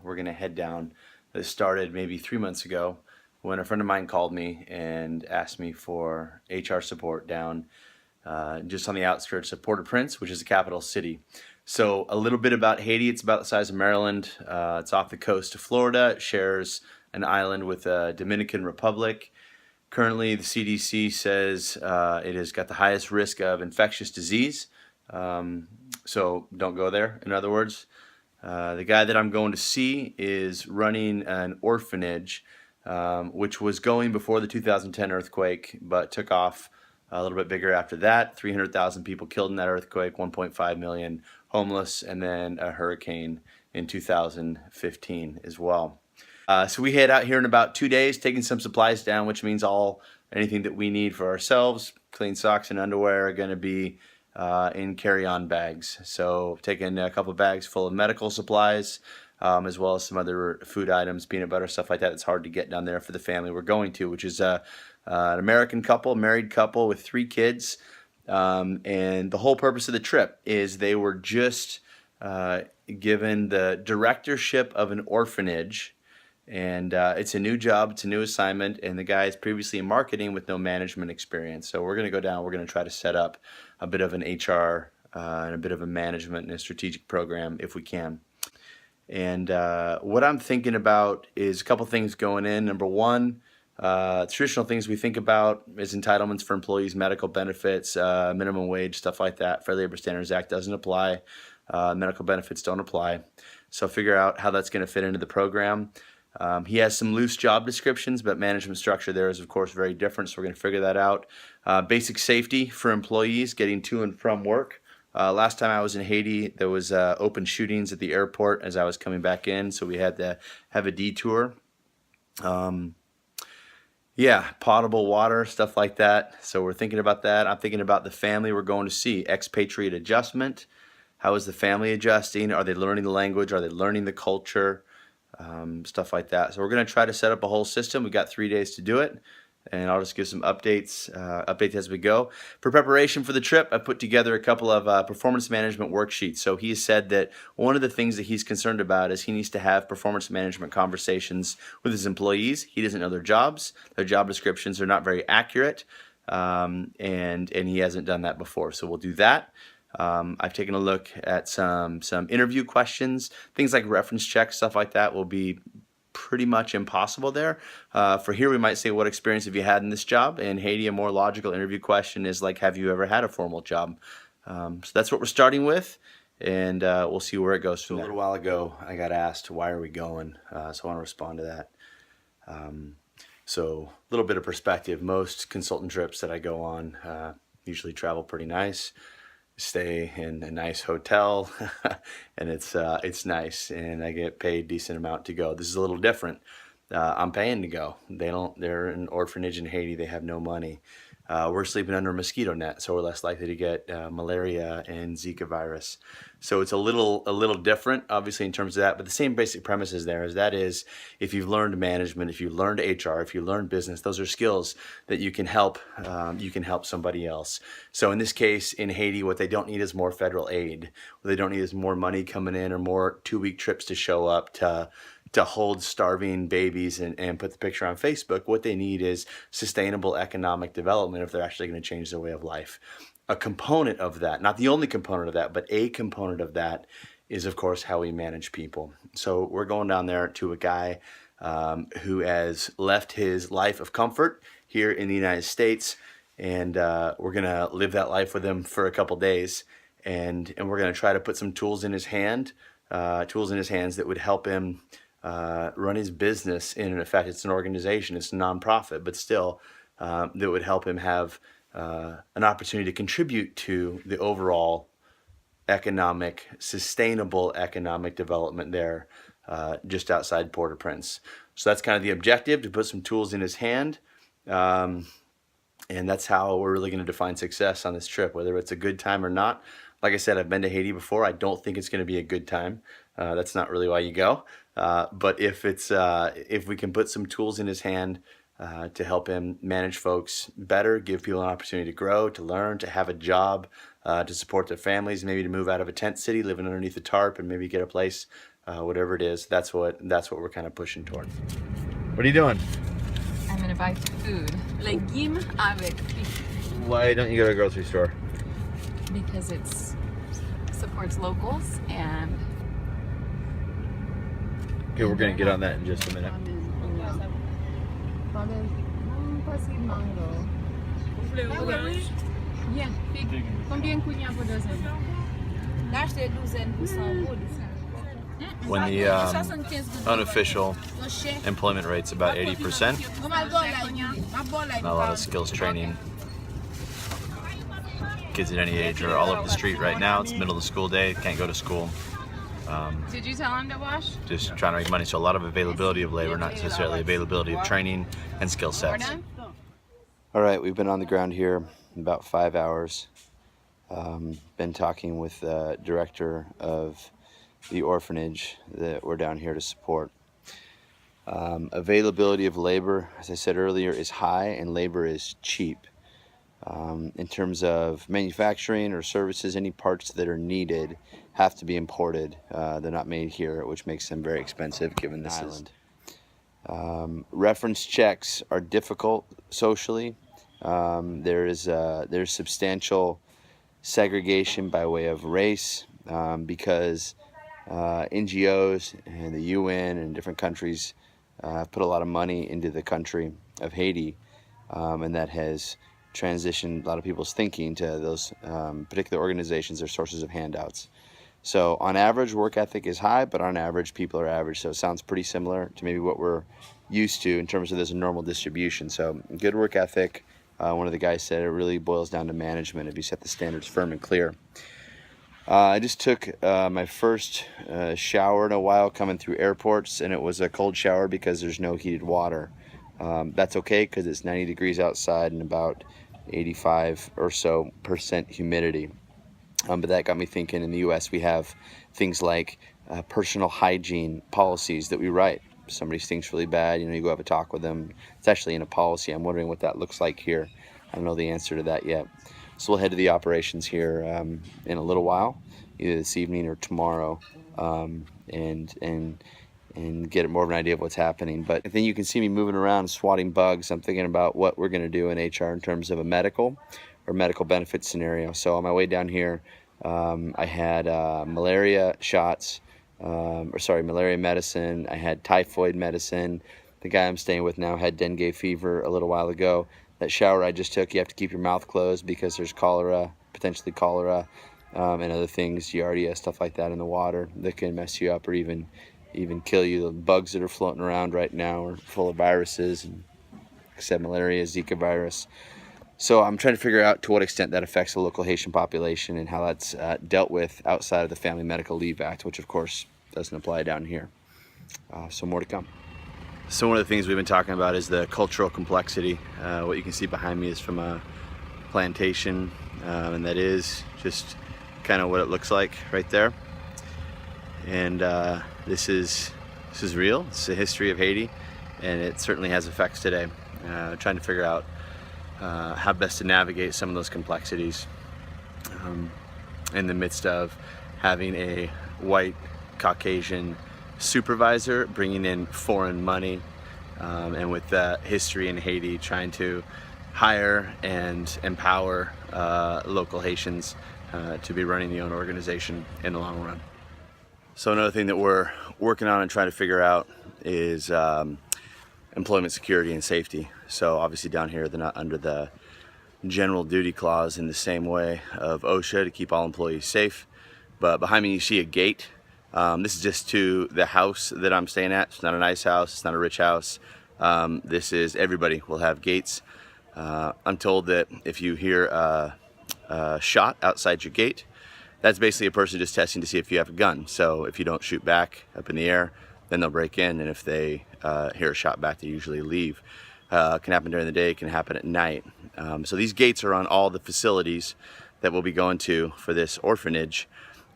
We're going to head down. This started maybe 3 months ago when a friend of mine called me and asked me for HR support down just on the outskirts of Port-au-Prince, which is the capital city. So a little bit about Haiti. It's about the size of Maryland. It's off the coast of Florida. It shares an island with the Dominican Republic. Currently, the CDC says it has got the highest risk of infectious disease. So don't go there, in other words. The guy that I'm going to see is running an orphanage, which was going before the 2010 earthquake, but took off a little bit bigger after that. 300,000 people killed in that earthquake, 1.5 million homeless, and then a hurricane in 2015 as well. So we head out here in about 2 days, taking some supplies down, which means anything that we need for ourselves, clean socks and underwear, are going to be in carry-on bags. So taking a couple of bags full of medical supplies, as well as some other food items, peanut butter, stuff like that. It's hard to get down there for the family we're going to, which is an American couple, married couple with 3 kids. And the whole purpose of the trip is they were just given the directorship of an orphanage. And it's a new job, it's a new assignment, and the guy is previously in marketing with no management experience. So we're going to go down, we're going to try to set up a bit of an HR and a bit of a management and a strategic program if we can. And what I'm thinking about is a couple things going in. Number one, traditional things we think about is entitlements for employees, medical benefits, minimum wage, stuff like that. Fair Labor Standards Act doesn't apply. Medical benefits don't apply. So figure out how that's going to fit into the program. He has some loose job descriptions, but management structure there is, of course, very different, so we're going to figure that out. Basic safety for employees getting to and from work. Last time I was in Haiti, there was open shootings at the airport as I was coming back in, so we had to have a detour. Yeah, potable water, stuff like that. So we're thinking about that. I'm thinking about the family we're going to see. Expatriate adjustment. How is the family adjusting? Are they learning the language? Are they learning the culture? Stuff like that. So we're going to try to set up a whole system. We've got 3 days to do it, and I'll just give some updates as we go. For preparation for the trip, I put together a couple of performance management worksheets. So he said that one of the things that he's concerned about is he needs to have performance management conversations with his employees. He doesn't know their jobs. Their job descriptions are not very accurate, and he hasn't done that before. So we'll do that. I've taken a look at some interview questions. Things like reference checks, stuff like that will be pretty much impossible there. For here, we might say, what experience have you had in this job? In Haiti, a more logical interview question is like, have you ever had a formal job? So that's what we're starting with, and we'll see where it goes from there. A little while ago, I got asked, why are we going? So I want to respond to that. So a little bit of perspective. Most consultant trips that I go on usually travel pretty nice. Stay in a nice hotel and it's nice, and I get paid decent amount to go. This is a little different. I'm paying to go. They're an orphanage in Haiti. They have no money. We're sleeping under a mosquito net, so we're less likely to get malaria and Zika virus. So it's a little different, obviously, in terms of that, but the same basic premise is there. That is, if you've learned management, if you learned HR, if you learned business, those are skills that you can help somebody else. So in this case, in Haiti, what they don't need is more federal aid. What they don't need is more money coming in or more 2-week trips to show up to hold starving babies and put the picture on Facebook. What they need is sustainable economic development if they're actually going to change their way of life. A component of that, not the only component of that, but a component of that is, of course, how we manage people. So we're going down there to a guy who has left his life of comfort here in the United States, and we're going to live that life with him for a couple days, and we're going to try to put some tools in his hands that would help him run his business. In effect, it's an organization, it's a nonprofit, but still that would help him have an opportunity to contribute to the overall sustainable economic development there just outside Port-au-Prince. So that's kind of the objective, to put some tools in his hand. And that's how we're really going to define success on this trip, whether it's a good time or not. Like I said, I've been to Haiti before. I don't think it's going to be a good time. That's not really why you go. But if we can put some tools in his hand to help him manage folks better, give people an opportunity to grow, to learn, to have a job, to support their families, maybe to move out of a tent city, living underneath a tarp, and maybe get a place whatever it is. That's what we're kind of pushing toward. What are you doing? I'm gonna buy food. Légumes avec frites. Why don't you go to a grocery store? Because it supports locals and... Okay, we're gonna get on that in just a minute. Yeah, combien cunya pour dozen? When the unofficial employment rate's about 80%, not a lot of skills training. Kids at any age are all over the street right now. It's the middle of the school day, can't go to school. Did you tell him to wash? Just trying to make money, so a lot of availability of labor, not necessarily availability of training and skill sets. All right, we've been on the ground here about 5 hours. Been talking with the director of the orphanage that we're down here to support. Availability of labor, as I said earlier, is high and labor is cheap. In terms of manufacturing or services, any parts that are needed have to be imported. They're not made here, which makes them very expensive given this island. Reference checks are difficult socially. There's substantial segregation by way of race because NGOs and the UN and different countries have put a lot of money into the country of Haiti, and that has transitioned a lot of people's thinking to those particular organizations or sources of handouts. So on average, work ethic is high, but on average, people are average. So it sounds pretty similar to maybe what we're used to in terms of this normal distribution. So good work ethic. One of the guys said it really boils down to management if you set the standards firm and clear. I just took my first shower in a while coming through airports, and it was a cold shower because there's no heated water. That's okay because it's 90 degrees outside and about 85% or so humidity. But that got me thinking, in the US we have things like personal hygiene policies that we write. If somebody stinks really bad, you go have a talk with them. It's actually in a policy. I'm wondering what that looks like here. I don't know the answer to that yet. So we'll head to the operations here in a little while, either this evening or tomorrow, and get more of an idea of what's happening. But I think you can see me moving around swatting bugs. I'm thinking about what we're going to do in HR in terms of a medical or medical benefit scenario. So on my way down here, I had malaria shots, malaria medicine. I had typhoid medicine. The guy I'm staying with now had dengue fever a little while ago. That shower I just took, you have to keep your mouth closed because there's cholera, potentially cholera, and other things, Giardia, stuff like that in the water that can mess you up or even kill you. The bugs that are floating around right now are full of viruses, and except malaria, Zika virus. So I'm trying to figure out to what extent that affects the local Haitian population and how that's dealt with outside of the Family Medical Leave Act, which of course doesn't apply down here. So more to come. So one of the things we've been talking about is the cultural complexity. What you can see behind me is from a plantation, and that is just kind of what it looks like right there. And this is real. It's the history of Haiti, and it certainly has effects today. Trying to figure out how best to navigate some of those complexities in the midst of having a white Caucasian supervisor bringing in foreign money, and with that history in Haiti, trying to hire and empower local Haitians to be running the own organization in the long run. So another thing that we're working on and trying to figure out is employment security and safety. So obviously down here they're not under the general duty clause in the same way of OSHA to keep all employees safe. But behind me you see a gate. This is just to the house that I'm staying at. It's not a nice house, it's not a rich house. This is, everybody will have gates. I'm told that if you hear a shot outside your gate, that's basically a person just testing to see if you have a gun. So if you don't shoot back up in the air, then they'll break in, and if they hear a shot back, they usually leave. It can happen during the day, it can happen at night. So these gates are on all the facilities that we'll be going to for this orphanage.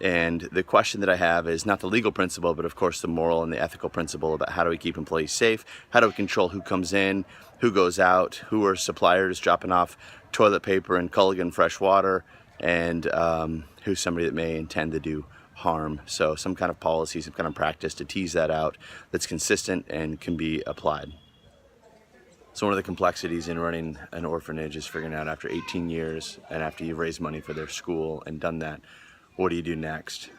And the question that I have is not the legal principle, but of course the moral and the ethical principle about how do we keep employees safe, how do we control who comes in, who goes out, who are suppliers dropping off toilet paper and Culligan fresh water, and who's somebody that may intend to do harm. So some kind of policy, some kind of practice to tease that out that's consistent and can be applied. So one of the complexities in running an orphanage is figuring out after 18 years and after you've raised money for their school and done that, what do you do next?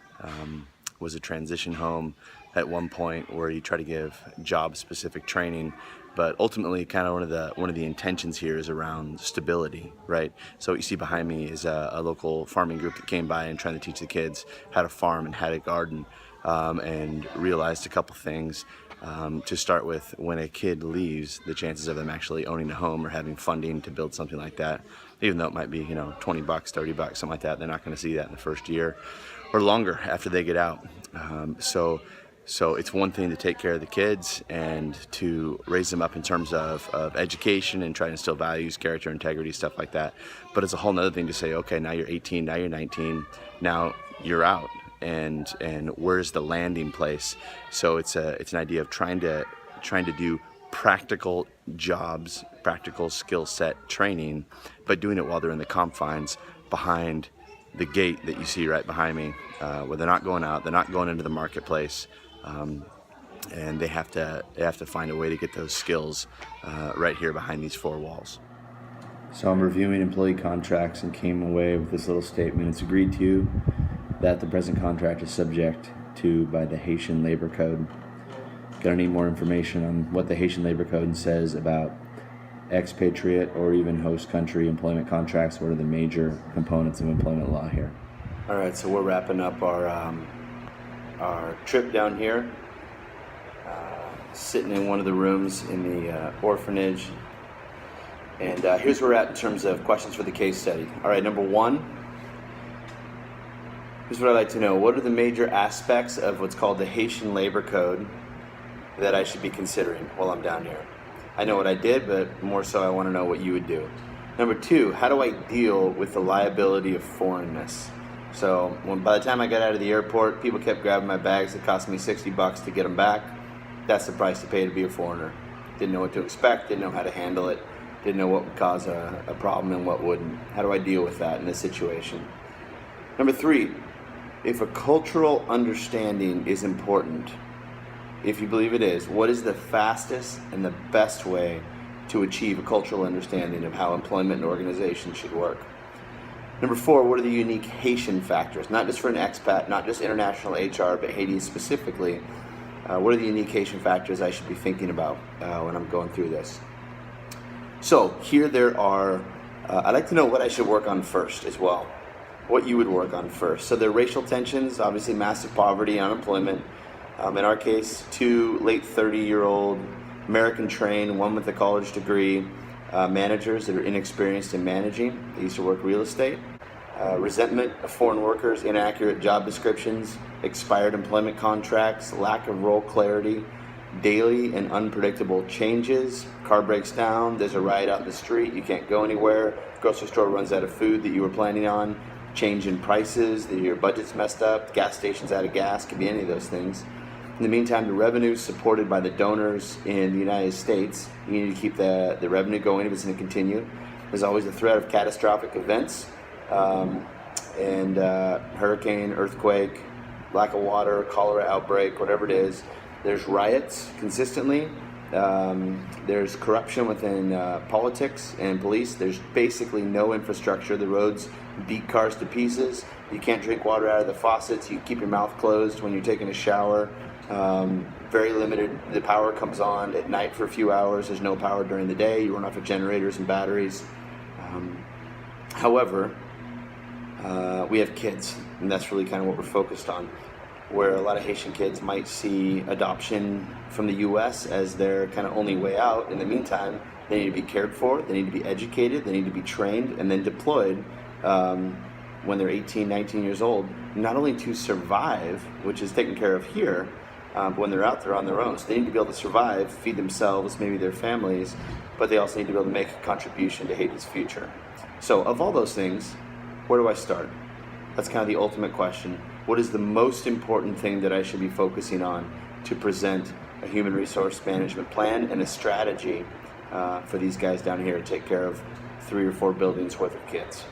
Was a transition home at one point where you try to give job-specific training, but ultimately kind of one of the intentions here is around stability, right? So what you see behind me is a local farming group that came by and trying to teach the kids how to farm and how to garden, and realized a couple things. To start with, when a kid leaves, the chances of them actually owning a home or having funding to build something like that, even though it might be, $20, $30, something like that, they're not going to see that in the first year or longer after they get out. So it's one thing to take care of the kids and to raise them up in terms of education and try to instill values, character, integrity, stuff like that. But it's a whole nother thing to say, okay, now you're 18, now you're 19, now you're out. And where's the landing place? So it's an idea of trying to do practical jobs, practical skill set training, but doing it while they're in the confines behind the gate that you see right behind me, where they're not going out, they're not going into the marketplace, and they have to find a way to get those skills right here behind these four walls. So I'm reviewing employee contracts and came away with this little statement. It's agreed to that the present contract is subject to by the Haitian Labor Code. Gonna need more information on what the Haitian Labor Code says about expatriate or even host country employment contracts. What are the major components of employment law here? All right, so we're wrapping up our trip down here, sitting in one of the rooms in the orphanage. And here's where we're at in terms of questions for the case study. All right, number one, here's what I'd like to know. What are the major aspects of what's called the Haitian Labor Code that I should be considering while I'm down here? I know what I did, but more so I want to know what you would do. Number two, how do I deal with the liability of foreignness? So by the time I got out of the airport, people kept grabbing my bags. It cost me $60 to get them back. That's the price to pay to be a foreigner. Didn't know what to expect, didn't know how to handle it, didn't know what would cause a problem and what wouldn't. How do I deal with that in this situation? Number three, if a cultural understanding is important, if you believe it is, what is the fastest and the best way to achieve a cultural understanding of how employment and organization should work? Number four, what are the unique Haitian factors? Not just for an expat, not just international HR, but Haiti specifically. What are the unique Haitian factors I should be thinking about when I'm going through this? So here there are, I'd like to know what I should work on first as well. What you would work on first. So there are racial tensions, obviously massive poverty, unemployment. In our case, two late 30-year-old American trained, one with a college degree, managers that are inexperienced in managing. They used to work real estate. Resentment of foreign workers, inaccurate job descriptions, expired employment contracts, lack of role clarity, daily and unpredictable changes. Car breaks down, there's a riot out in the street, you can't go anywhere, grocery store runs out of food that you were planning on, change in prices, your budget's messed up, gas station's out of gas, could be any of those things. In the meantime, the revenue is supported by the donors in the United States. You need to keep the revenue going if it's going to continue. There's always the threat of catastrophic events, and hurricane, earthquake, lack of water, cholera outbreak, whatever it is. There's riots consistently. There's corruption within politics and police. There's basically no infrastructure. The roads beat cars to pieces. You can't drink water out of the faucets. You keep your mouth closed when you're taking a shower. Very limited. The power comes on at night for a few hours. There's no power during the day. You run off of generators and batteries. However, we have kids, and that's really kind of what we're focused on, where a lot of Haitian kids might see adoption from the U.S. as their kind of only way out. In the meantime, they need to be cared for, they need to be educated, they need to be trained, and then deployed when they're 18, 19 years old, not only to survive, which is taken care of here, but when they're out there on their own. So they need to be able to survive, feed themselves, maybe their families, but they also need to be able to make a contribution to Haiti's future. So of all those things, where do I start? That's kind of the ultimate question. What is the most important thing that I should be focusing on to present a human resource management plan and a strategy for these guys down here to take care of 3 or 4 buildings worth of kids?